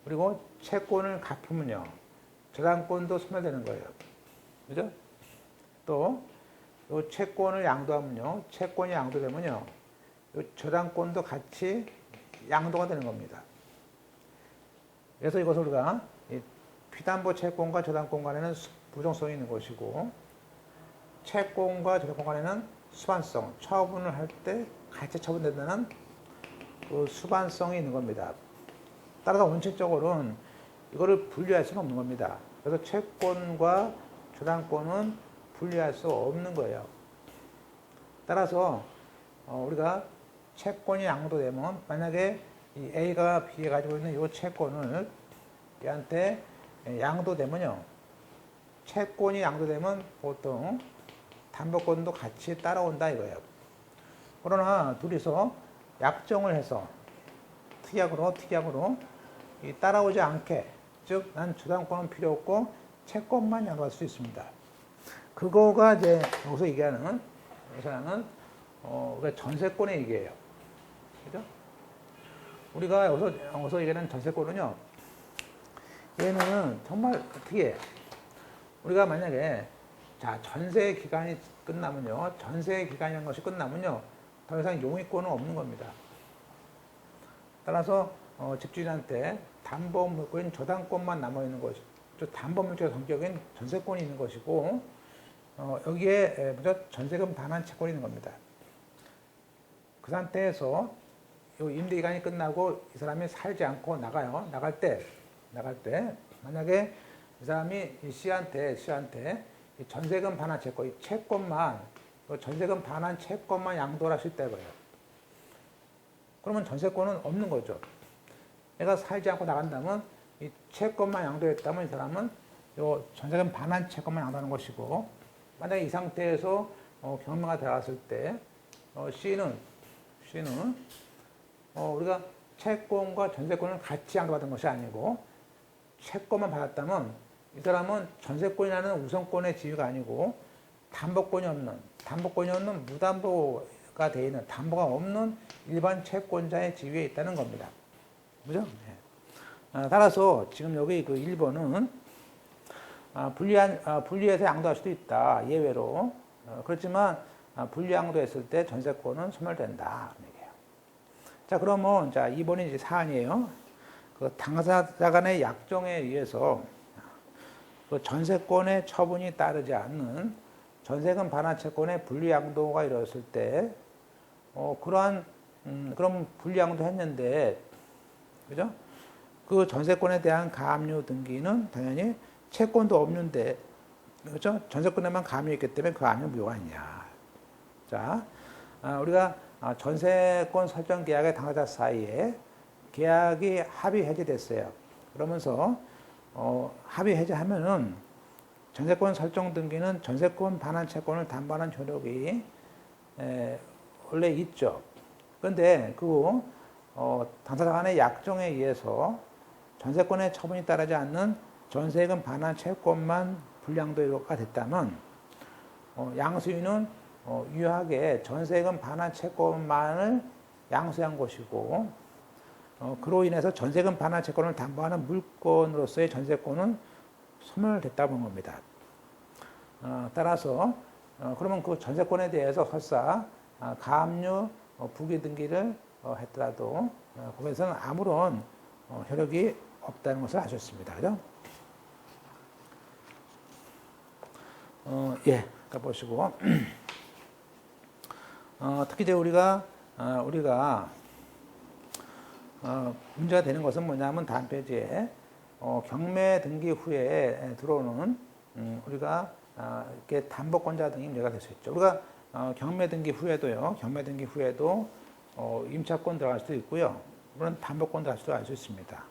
그리고 채권을 갚으면요, 저당권도 소멸되는 거예요. 그죠? 또, 요 채권을 양도하면요, 채권이 양도되면요, 요 저당권도 같이 양도가 되는 겁니다. 그래서 이것을 우리가 피담보 채권과 저당권 간에는 부정성이 있는 것이고, 채권과 저당권 간에는 수반성, 처분을 할 때 같이 처분된다는 그 수반성이 있는 겁니다. 따라서 원칙적으로는 이거를 분리할 수는 없는 겁니다. 그래서 채권과 저당권은 분리할 수 없는 거예요. 따라서 우리가 채권이 양도되면, 만약에 이 A가 B에 가지고 있는 이 채권을 얘한테 양도되면요, 채권이 양도되면 보통 담보권도 같이 따라온다 이거예요. 그러나 둘이서 약정을 해서 특약으로 따라오지 않게, 즉 난 저당권은 필요 없고 채권만 양도할 수 있습니다. 그거가 이제 여기서 얘기하는 우리가 전세권의 얘기예요. 그죠? 우리가 여기서 얘기하는 전세권은요, 얘는 정말 어떻게, 우리가 만약에, 자, 전세 기간이 끝나면요, 전세 기간이라는 것이 끝나면요, 더 이상 용익권은 없는 겁니다. 따라서 집주인한테 담보 물권인 저당권만 남아 있는 것이, 담보 물권의 성격인 전세권이 있는 것이고, 여기에 전세금 반환 채권이 있는 겁니다. 그 상태에서 요 임대 기간이 끝나고 이 사람이 살지 않고 나가요. 나갈 때 만약에 이 사람이 이 C한테 이 전세금 반환 채권, 이 채권만, 전세금 반환 채권만 양도를 할 수 있다 이거예요. 그러면 전세권은 없는 거죠. 내가 살지 않고 나간다면 이 채권만 양도했다면 이 사람은 요 전세금 반환 채권만 양도하는 것이고, 만약에 이 상태에서 경매가 들어갔을 때 C는 우리가 채권과 전세권을 같이 양도받은 것이 아니고 채권만 받았다면 이 사람은 전세권이라는 우선권의 지위가 아니고 담보권이 없는 무담보가 돼 있는 담보가 없는 일반 채권자의 지위에 있다는 겁니다. 그죠? 네. 따라서 지금 여기 그 1번은 분리해서 양도할 수도 있다. 예외로. 그렇지만 분리양도했을 때 전세권은 소멸된다. 얘기예요. 자, 그러면 자 2번이 이제 사안이에요. 그 당사자 간의 약정에 의해서 그 전세권의 처분이 따르지 않는 전세금 반환 채권의 분리양도가 이루어졌을 때 그럼 분리양도 했는데, 그죠? 그 전세권에 대한 가압류 등기는 당연히 채권도 없는데, 그렇죠? 전세권에만 가압류했기 때문에 그 압류 무효가 아니냐. 자, 우리가 전세권 설정 계약의 당사자 사이에 계약이 합의 해지됐어요. 그러면서 합의 해지하면은 전세권 설정 등기는 전세권 반환 채권을 담보하는 효력이 원래 있죠. 그런데 그 당사자 간의 약정에 의해서 전세권의 처분이 따르지 않는 전세금 반환 채권만 불량도가 됐다면 양수인은 유효하게 전세금 반환 채권만을 양수한 것이고 그로 인해서 전세금 반환 채권을 담보하는 물건으로서의 전세권은 소멸됐다고 본 겁니다. 따라서 그러면 그 전세권에 대해서 설사 가압류 부기 등기를 했더라도 거기에서는 아무런 효력이 없다는 것을 알 수 있습니다. 그죠? 예, 그러니까 보시고 특히 이제 우리가 문제가 되는 것은 뭐냐면 다음 페이지에 경매 등기 후에 들어오는 우리가 이렇게 담보권자 등이 문제가 될 수 있죠. 우리가 경매 등기 후에도 임차권 들어갈 수도 있고요. 물론 담보권 들어갈 수도 알 수 있습니다.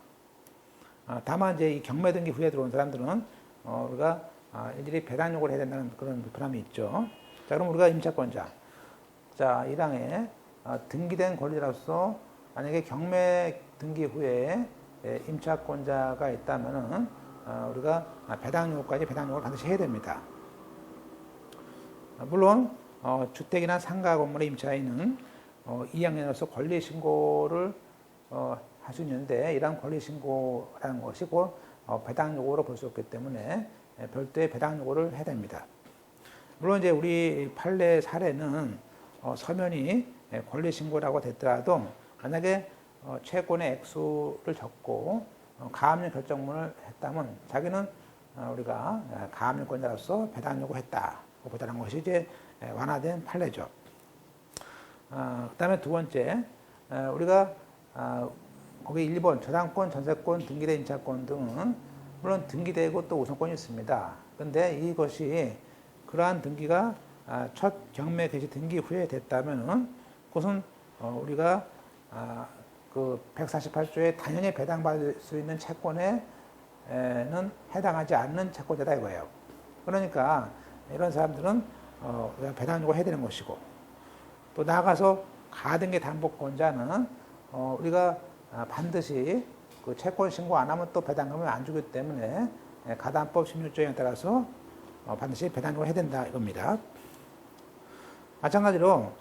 다만 이제 이 경매 등기 후에 들어온 사람들은 우리가 일일이 배당 요구를 해야 된다는 그런 불편함이 있죠. 자, 그럼 우리가 임차권자. 자, 1항에 등기된 권리자로서 만약에 경매 등기 후에 임차권자가 있다면은 우리가 배당 요구까지 배당 요구를 반드시 해야 됩니다. 물론 주택이나 상가 건물의 임차인은 2학년으로서 권리 신고를 할 수 있는데 이러한 권리 신고라는 것이 곧 배당 요구로 볼 수 없기 때문에 별도의 배당 요구를 해야 됩니다. 물론 이제 우리 판례 사례는 서면이 권리 신고라고 됐더라도 만약에 채권의 액수를 적고 가압류 결정문을 했다면 자기는 우리가 가압류권자로서 배당 요구했다 보다는 것이 이제 완화된 판례죠. 그다음에 두 번째 우리가 거기 1번 저당권, 전세권, 등기된 임차권 등은 물론 등기되고 또 우선권이 있습니다. 그런데 이것이 그러한 등기가 첫 경매 개시 등기 후에 됐다면은 그것은 우리가 그 148조에 당연히 배당받을 수 있는 채권에는 해당하지 않는 채권자다 이거예요. 그러니까 이런 사람들은 우리가 배당 요구해야 되는 것이고 또 나아가서 가등기 담보권자는 우리가 반드시 그 채권 신고 안 하면 또 배당금을 안 주기 때문에 가담법 16조에 따라서 반드시 배당 요구를 해야 된다 이겁니다. 마찬가지로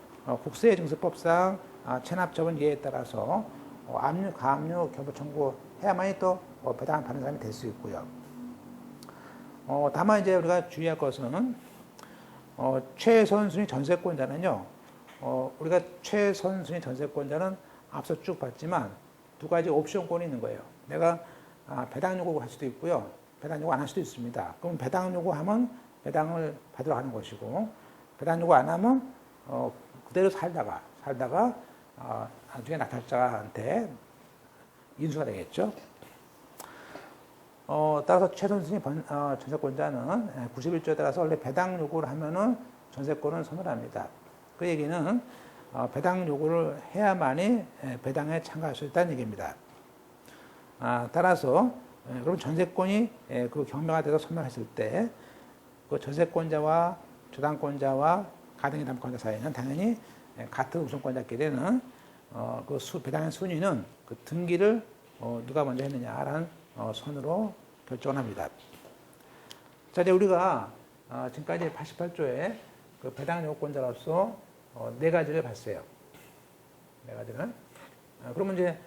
국세증서법상 체납처분 예에 따라서 압류, 가압류, 결부 청구해야만이 또 배당을 받는 사람이 될 수 있고요. 다만 이제 우리가 주의할 것은 최선순위 전세권자는요. 우리가 최선순위 전세권자는 앞서 쭉 봤지만 두 가지 옵션권이 있는 거예요. 내가 배당 요구를 할 수도 있고요. 배당 요구 안 할 수도 있습니다. 그럼 배당 요구하면 배당을 받으러 가는 것이고 배당 요구 안 하면 그대로 살다가 나중에 낙찰자한테 인수가 되겠죠. 따라서 최선순위 전세권자는 91조에 따라서 원래 배당 요구를 하면은 전세권은 소멸합니다. 그 얘기는 배당 요구를 해야만이 배당에 참가할 수 있다는 얘기입니다. 따라서 그럼 전세권이 그 경매가 돼서 소멸했을 때 그 전세권자와 저당권자와 가등기 담보권자 사이는 당연히 같은 우선권자끼리는 그 배당의 순위는 그 등기를 누가 먼저 했느냐라는 선으로 결정을 합니다. 자, 이제 우리가 지금까지 88조에 그 배당 요구권자로서 네 가지를 봤어요. 네 가지를. 그러면 이제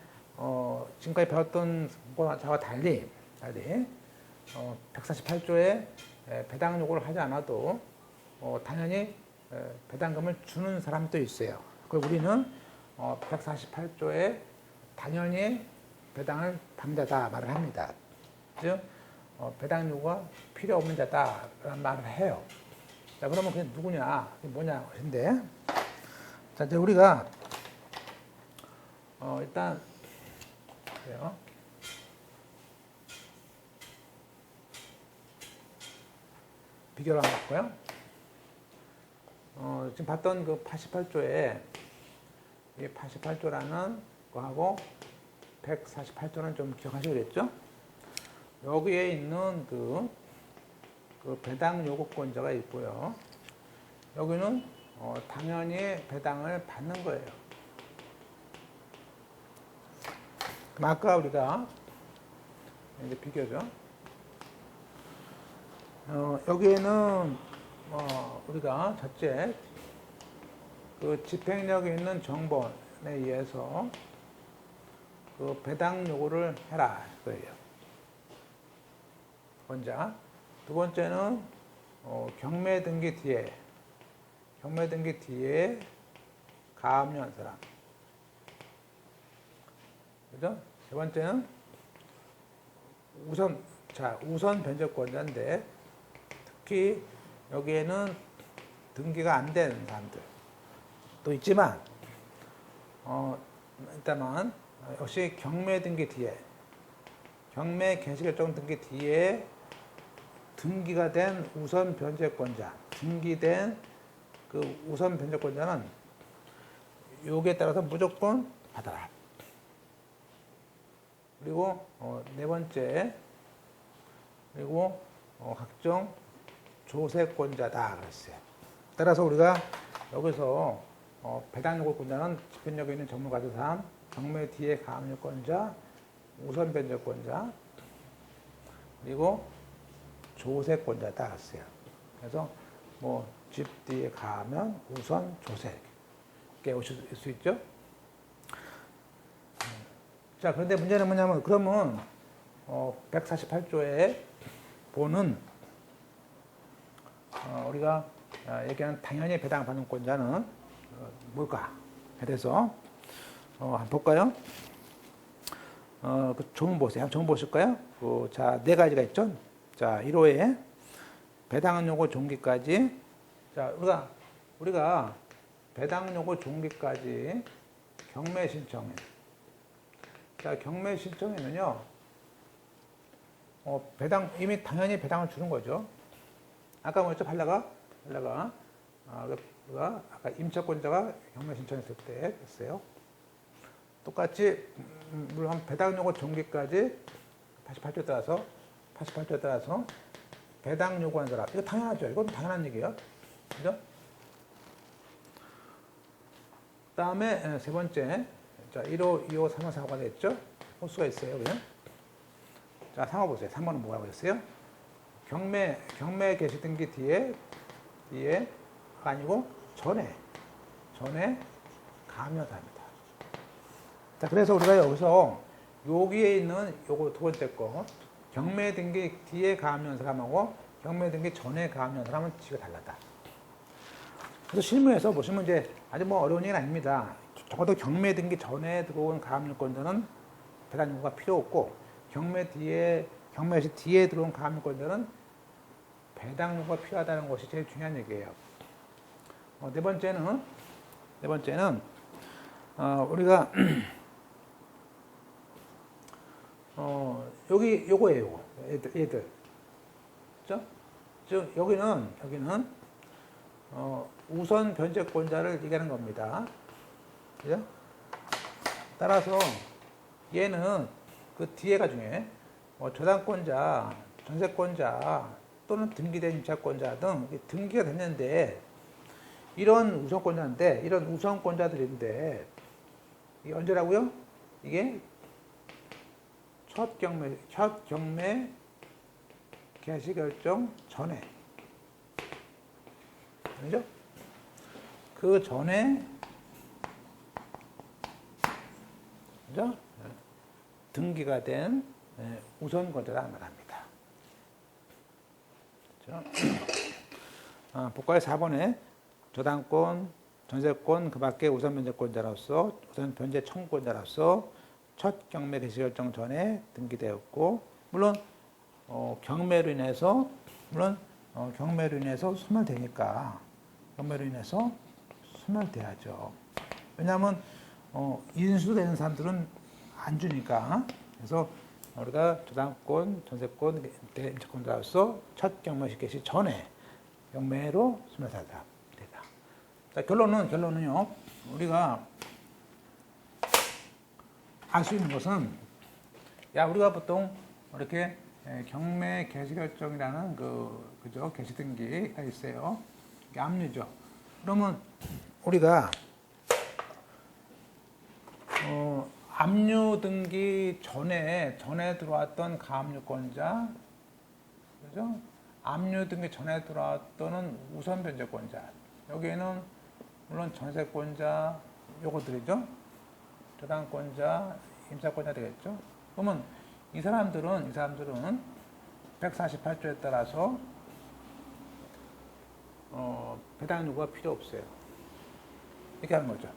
지금까지 배웠던 것과 달리 148조에 배당 요구를 하지 않아도 당연히 배당금을 주는 사람도 있어요. 그리고 우리는 148조에 당연히 배당을 받는 자다 말을 합니다. 즉 배당 요구가 필요 없는 자다라는 말을 해요. 자, 그러면 그게 누구냐, 그게 뭐냐 하신데, 자, 이제 우리가 일단 그래요. 비교를 한번 봤고요. 지금 봤던 그 88조에 이 88조라는 거하고 148조는 좀 기억하시겠죠? 여기에 있는 그 배당 요구권자가 있고요. 여기는 당연히 배당을 받는 거예요. 그럼 아까 우리가 이제 비교죠. 여기에는 우리가 첫째 그 집행력이 있는 정본에 의해서 그 배당 요구를 해라 거예요. 먼저 두 번째는 경매 등기 뒤에 가압류한 사람. 그죠? 세 번째는 우선 변제권자인데 특히 여기에는 등기가 안 된 사람들 또 있지만 일단은 역시 경매 개시결정 등기 뒤에 등기가 된 우선 변제권자, 등기된 그 우선 변제권자는 여기에 따라서 무조건 받아라. 그리고 네 번째, 그리고 각종 조세권자다 그랬어요. 따라서 우리가 여기서 배당 요구권자는 집행력이 있는 정무 가진 사람, 경매 뒤에 가압류권자, 우선 변제권자, 그리고 조세권자다 그랬어요. 그래서 집 뒤에 가면 우선 조세 이렇게 오실 수 있죠. 자, 그런데 문제는 뭐냐면 그러면 148조에 보는 우리가 얘기하는 당연히 배당받는 권자는 뭘까? 그래서 한번 볼까요? 그 조문 보세요. 한번 조문 보실까요? 자, 네 가지가 있죠. 자, 1호에 배당 요구 종기까지. 자, 우리가 배당 요구 종기까지 경매 신청해. 자, 경매 신청에는요, 이미 당연히 배당을 주는 거죠. 아까 뭐였죠? 팔라가 아까 임차권자가 경매 신청했을 때 했어요. 똑같이, 물론 배당 요구 종기까지 88조에 따라서 배당 요구하는 사람. 이거 당연하죠. 이건 당연한 얘기예요. 그죠? 그 다음에 세 번째. 자, 1호, 2호, 3호, 4호가 됐죠? 호수가 있어요, 그냥. 자, 3호 보세요. 3호는 뭐라고 했어요? 경매 개시 등기 뒤에가 아니고 전에 가압류사입니다. 자, 그래서 우리가 여기에 있는 요거 두 번째 거, 경매 등기 뒤에 가압류한 사람하고 경매 등기 전에 가압류한 사람은 지가 달랐다. 그래서 실무에서 보시면 이제 아주 어려운 얘기는 아닙니다. 적어도 경매 등기 전에 들어온 가압류권자는 배당 요구가 필요 없고 경매시 뒤에 들어온 가압류권자는 배당 요구가 필요하다는 것이 제일 중요한 얘기예요. 네 번째는 우리가 요거예요. 얘들. 그죠? 즉 여기는 우선 변제권자를 얘기하는 겁니다. 그죠? 따라서 얘는 그 뒤에가 중에 저당권자, 전세권자 또는 등기된 임차권자 등 등기가 됐는데 이런 우선권자들인데 이게 언제라고요? 이게 첫 경매 개시 결정 전에. 아니죠? 그 전에 그죠? 등기가 된 우선권자라 말합니다. 그렇죠? 복과의 4번에 저당권, 전세권, 그 밖에 우선 변제권자로서, 우선 변제 청구권자로서 첫 경매 개시결정 전에 등기되었고, 물론 경매로 인해서 소멸되니까 경매로 인해서 소멸돼야죠. 왜냐하면 인수되는 사람들은 안 주니까. 그래서 우리가 저당권, 전세권, 임차권자로서 첫 경매 개시 전에 경매로 소멸하다. 자, 결론은요. 우리가 알 수 있는 것은 우리가 보통 이렇게 경매 개시 결정이라는 그죠? 개시 등기가 있어요. 이게 압류죠. 그러면 우리가 압류 등기 전에 들어왔던 가압류권자, 그죠? 압류 등기 전에 들어왔던 우선 변제권자. 여기에는 물론 전세권자 요거들이죠. 저당권자, 임차권자 되겠죠. 그러면 이 사람들은 148조에 따라서 배당 요구가 필요 없어요. 이렇게 하는 거죠.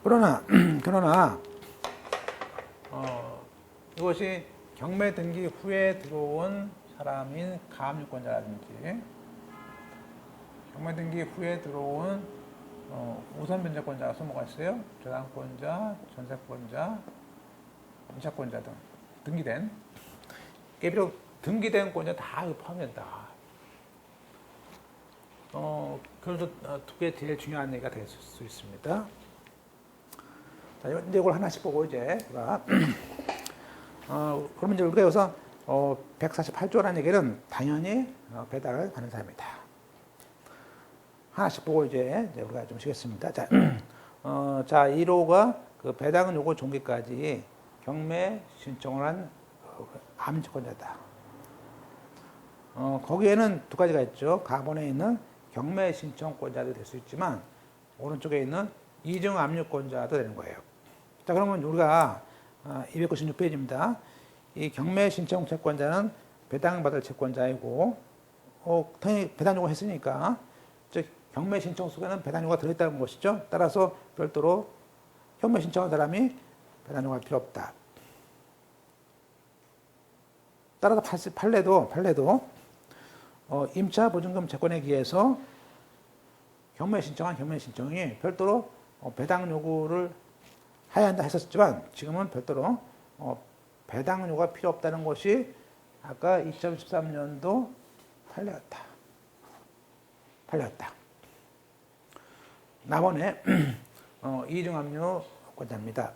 그러나 이것이 경매 등기 후에 들어온 사람인 가압류권자라든지 경매 등기 후에 들어온 우선 변제권자가 뭐가 있어요? 저당권자, 전세권자, 임차권자 등 등기된 비록 등기된 권자 다 포함된다. 그래서 두 개 제일 중요한 얘기가 될 수 있습니다. 자, 이제 이걸 하나씩 보고 이제 그러면 이제 우리가 여기서 148조라는 얘기는 당연히 배당을 받는 사람이다. 하나씩 보고 이제 우리가 좀 쉬겠습니다. 자, 1호가 그 배당 요구 종기까지 경매 신청을 한 암유권자다. 거기에는 두 가지가 있죠. 가번에 있는 경매 신청권자도 될 수 있지만 오른쪽에 있는 이중 압류권자도 되는 거예요. 자, 그러면 우리가 296페이지입니다. 이 경매 신청 채권자는 배당받을 채권자이고, 당연히 배당 요구 했으니까, 즉 경매 신청 속에는 배당 요구가 들어있다는 것이죠. 따라서 별도로 경매 신청한 사람이 배당 요구가 필요 없다. 따라서 판례도 임차 보증금 채권에 기해서 경매 신청한 경매 신청이 별도로 배당 요구를 해야 한다 했었지만 지금은 별도로 배당 요구가 필요 없다는 것이 아까 2013년도 판례였다. 남원의 이중압류권자입니다.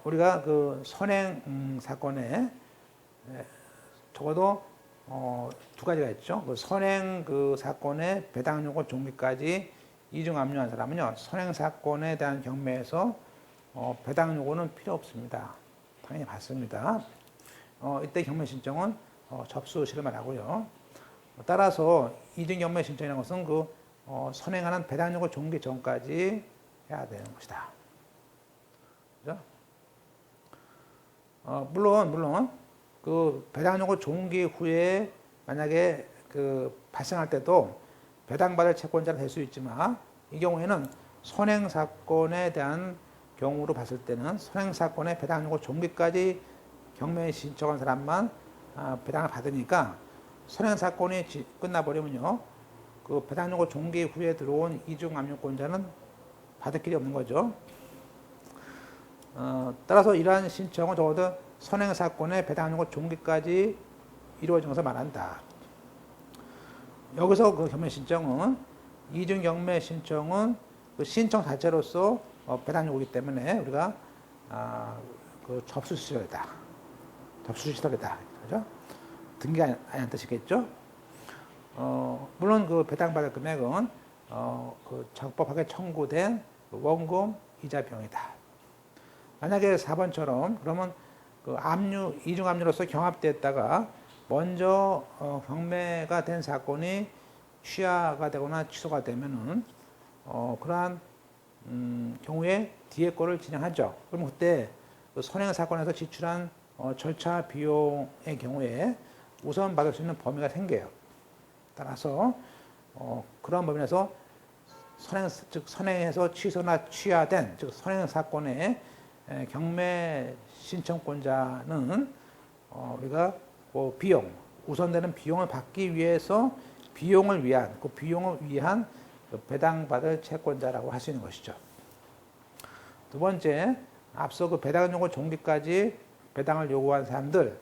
우리가 그 선행 사건에 적어도 두 가지가 있죠. 그 선행 그 사건의 배당 요구 종기까지 이중 압류한 사람은요, 선행 사건에 대한 경매에서 배당 요구는 필요 없습니다. 당연히 받습니다. 이때 경매 신청은 접수시를 말하고요. 따라서 이중 경매 신청이라는 것은 그 선행하는 배당 요구 종기 전까지 해야 되는 것이다. 그죠? 물론 그 배당 요구 종기 후에 만약에 그 발생할 때도 배당받을 채권자가 될 수 있지만 이 경우에는 선행 사건에 대한 경우로 봤을 때는 선행 사건의 배당 요구 종기까지 경매에 신청한 사람만 배당을 받으니까 선행 사건이 끝나버리면요, 그 배당 요구 종기 후에 들어온 이중 압류권자는 받을 길이 없는 거죠. 따라서 이러한 신청은 적어도 선행 사건의 배당 요구 종기까지 이루어진 것을 말한다. 여기서 그 경매 신청은 이중 경매 신청은 그 신청 자체로서 배당 요구이기 때문에 우리가 그 접수 시설이다. 그죠? 등기 아니란 뜻이겠죠? 물론 그 배당받을 금액은 그 적법하게 청구된 원금 이자 비용이다. 만약에 4번처럼 그러면 그 이중 압류로서 경합됐다가 먼저 경매가 된 사건이 취하가 되거나 취소가 되면은 그러한 경우에 뒤에 거를 진행하죠. 그럼 그때 그 선행 사건에서 지출한 절차 비용의 경우에 우선 받을 수 있는 범위가 생겨요. 따라서 그런 범위에서 즉 선행해서 취소나 취하된 즉 선행 사건의 경매 신청권자는 우리가 그 비용 우선되는 비용을 받기 위해서 비용을 위한 그 배당받을 채권자라고 할 수 있는 것이죠. 두 번째, 앞서 그 배당 요구 종기까지 배당을 요구한 사람들,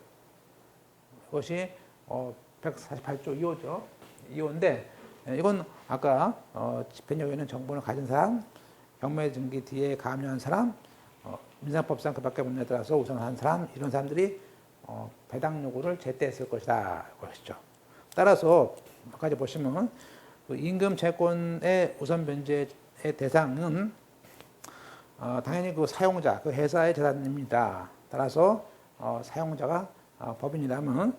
이것이 148조 2호죠. 2호인데 이건 아까 집행력에 있는 정보를 가진 사람, 경매 등기 뒤에 가압류한 사람, 민사법상 그밖에 못 내더라서 우선한 사람, 이런 사람들이 배당 요구를 제때했을 것이다. 것이죠. 따라서 아까 보시면 그 임금 채권의 우선 변제의 대상은 당연히 그 사용자, 그 회사의 재산입니다. 따라서 사용자가 법인이라면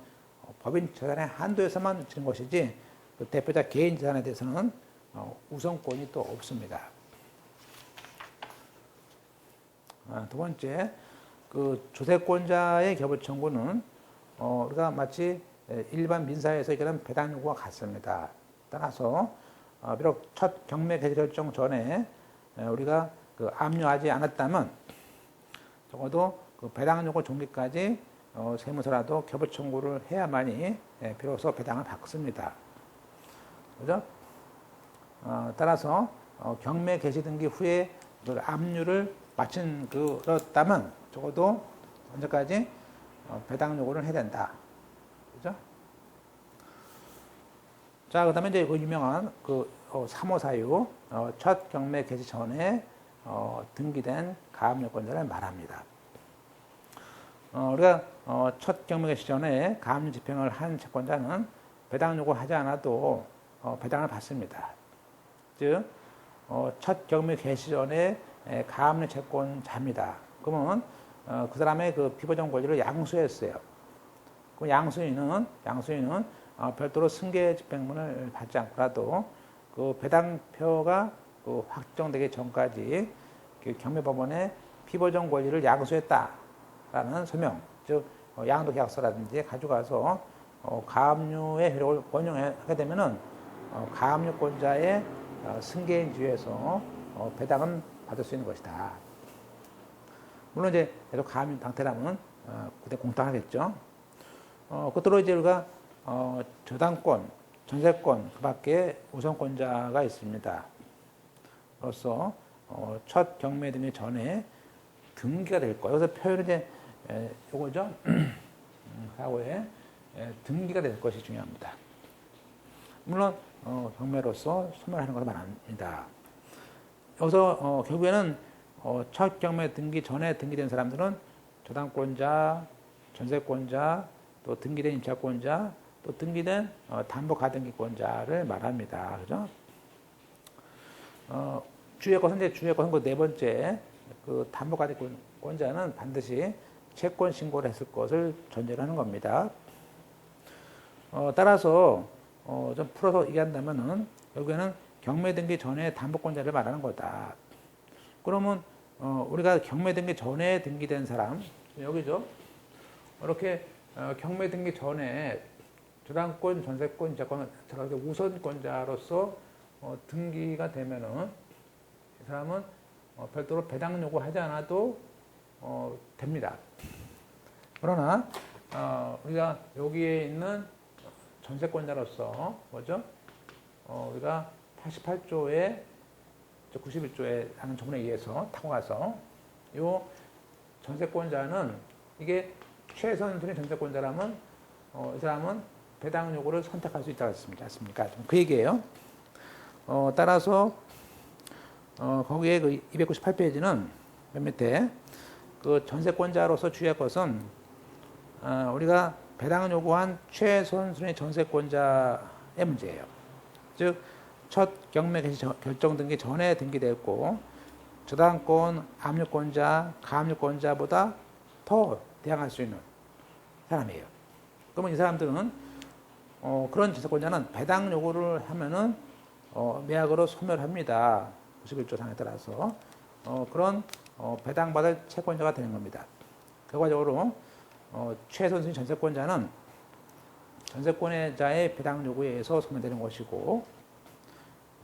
법인 재산의 한도에서만 지는 것이지 그 대표자 개인 재산에 대해서는 우선권이 또 없습니다. 두 번째, 그 조세권자의 결부 청구는 우리가 마치 일반 민사에서 이런 배당 요구와 같습니다. 따라서 비록 첫 경매 개시 결정 전에 우리가 그 압류하지 않았다면 적어도 그 배당 요구 종기까지 세무서라도 결부 청구를 해야만이 비로소 배당을 받습니다. 그죠? 따라서 경매 개시 등기 후에 그 압류를 마친 그렇다면 적어도 언제까지 배당 요구를 해야 된다. 그죠? 자, 그 다음에 이제 그 유명한 그 3호 사유, 첫 경매 개시 전에 등기된 가압류권자를 말합니다. 우리가 첫 경매 개시 전에 가압류 집행을 한 채권자는 배당 요구하지 않아도 배당을 받습니다. 즉, 첫 경매 개시 전에 가압류 채권자입니다. 그러면 그 사람의 그 피보정 권리를 양수했어요. 그 양수인은 별도로 승계 집행문을 받지 않고라도 그 배당표가 그 확정되기 전까지 그 경매법원에 피보정 권리를 양수했다라는 서명, 즉 양도계약서라든지 가져가서 가압류의 효력을 원용하게 되면은 가압류권자의 승계인 지위에서 배당은 받을 수 있는 것이다. 물론 이제 계속 가압류 상태라면 그때 공탁하겠죠. 끝으로 이제 우리가 저당권, 전세권 그밖에 우선권자가 있습니다. 그로서 첫 경매 등기 전에 등기가 될 거예요. 그래서 표현은 이제 요거죠. 사고에 등기가 될 것이 중요합니다. 물론 경매로서 소멸하는 것을 말합니다. 여기서 결국에는 첫 경매 등기 전에 등기된 사람들은 저당권자, 전세권자, 또 등기된 임차권자, 또 등기된 담보가등기권자를 말합니다. 그죠? 주의 것은 그 네 번째 그 담보가등기권자는 반드시 채권 신고를 했을 것을 전제로 하는 겁니다. 따라서 좀 풀어서 얘기한다면은 결국에는 경매 등기 전에 담보권자를 말하는 거다. 그러면 우리가 경매 등기 전에 등기된 사람 여기죠. 이렇게 경매 등기 전에 저당권, 전세권, 임차권 우선권자로서 등기가 되면은 이 사람은 별도로 배당 요구하지 않아도 됩니다. 그러나 우리가 여기에 있는 전세권자로서 뭐죠? 우리가 88조에 91조에 하는 조문에 의해서 타고 가서 이 전세권자는 이게 최선순위 전세권자라면 이 사람은 배당 요구를 선택할 수 있다고 했습니까? 그 얘기예요. 따라서 거기에 그 298페이지는 맨 밑에 그 전세권자로서 주의할 것은 우리가 배당을 요구한 최선순위 전세권자의 문제예요. 즉, 첫 경매 개시 결정 등기 전에 등기됐고 저당권, 압류권자, 가압류권자보다 더 대항할 수 있는 사람이에요. 그러면 이 사람들은 그런 전세권자는 배당 요구를 하면은 매각으로 소멸합니다. 91조 상에 따라서 그런 배당받을 채권자가 되는 겁니다. 결과적으로 최선순위 전세권자는 전세권자의 배당 요구에 의해서 소멸되는 것이고,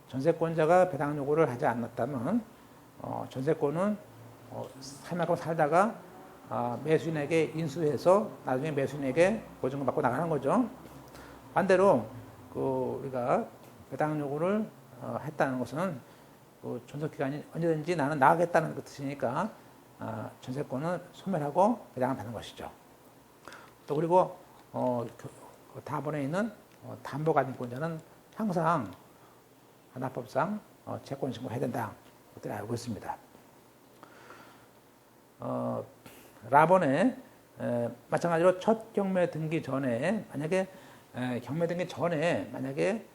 전세권자가 배당 요구를 하지 않았다면 전세권은 살만큼 살다가 매수인에게 인수해서 나중에 매수인에게 보증금 받고 나가는 거죠. 반대로 우리가 배당 요구를 했다는 것은 존속 기간이 언제든지 나는 나가겠다는 그 뜻이니까 전세권은 소멸하고 배당을 받는 것이죠. 또 그리고 다번에 있는 담보가진권자는 항상 하나법상 채권 신고해야 된다. 그때 알고 있습니다. 라본에 마찬가지로 첫 경매 등기 전에 만약에 경매 등기 전에 만약에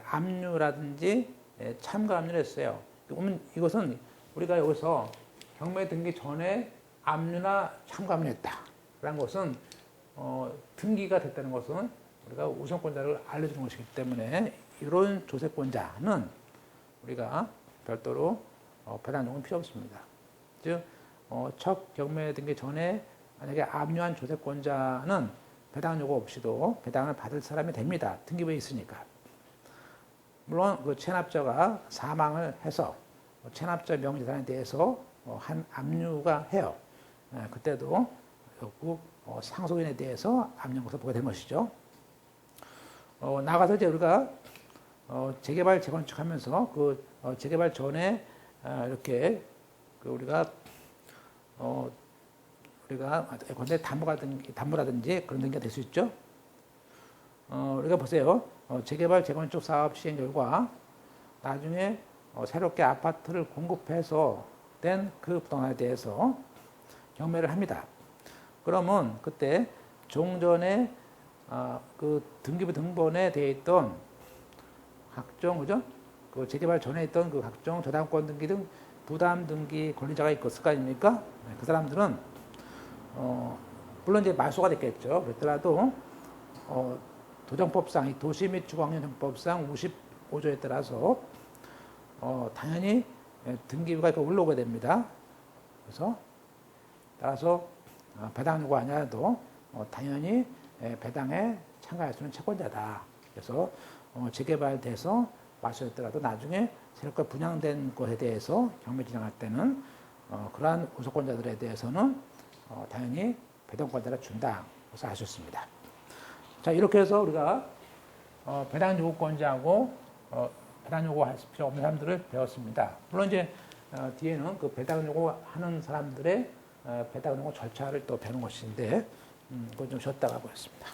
압류라든지 참가 압류를 했어요. 그러면 이것은 우리가 여기서 경매 등기 전에 압류나 참가 압류를 했다라는 것은 등기가 됐다는 것은 우리가 우선권자를 알려주는 것이기 때문에 이런 조세권자는 우리가 별도로 배당 요구는 필요 없습니다. 즉 첫 경매 등기 전에 만약에 압류한 조세권자는 배당 요구 없이도 배당을 받을 사람이 됩니다. 등기부에 있으니까. 물론 그 체납자가 사망을 해서 체납자 명의재산에 대해서 한 압류가 해요. 그때도 결국 상속인에 대해서 압류한 것을 보게 된 것이죠. 나가서 이제 우리가 재개발 재건축하면서 그 재개발 전에 이렇게 우리가 예컨대 담보라든지 그런 등기가 될 수 있죠. 우리가 보세요. 재개발 재건축 사업 시행 결과 나중에 새롭게 아파트를 공급해서 된 그 부동산에 대해서 경매를 합니다. 그러면 그때 종전에 그 등기부 등본에 되어 있던 각종 그죠? 그 재개발 전에 있던 그 각종 저당권 등기 등 부담 등기 권리자가 있을 거 아닙니까? 그 사람들은 물론 이제 말소가 됐겠죠. 그랬더라도 도정법상 도시 및 주거환경정법상 55조에 따라서 당연히 등기부가 올라오게 됩니다. 그래서 따라서 배당 요구 아니라도 당연히 배당에 참가할 수 있는 채권자다. 그래서 재개발돼서 말소했더라도 나중에 새롭게 분양된 것에 대해서 경매 진행할 때는 그러한 우선권자들에 대해서는 당연히 배당권자를 준다. 그래서 알 수 있습니다. 자, 이렇게 해서 우리가 배당 요구권자하고 배당 요구할 필요 없는 사람들을 배웠습니다. 물론 이제 뒤에는 그 배당 요구하는 사람들의 배당 요구 절차를 또 배우는 것인데 그건 좀 쉬었다가 보겠습니다.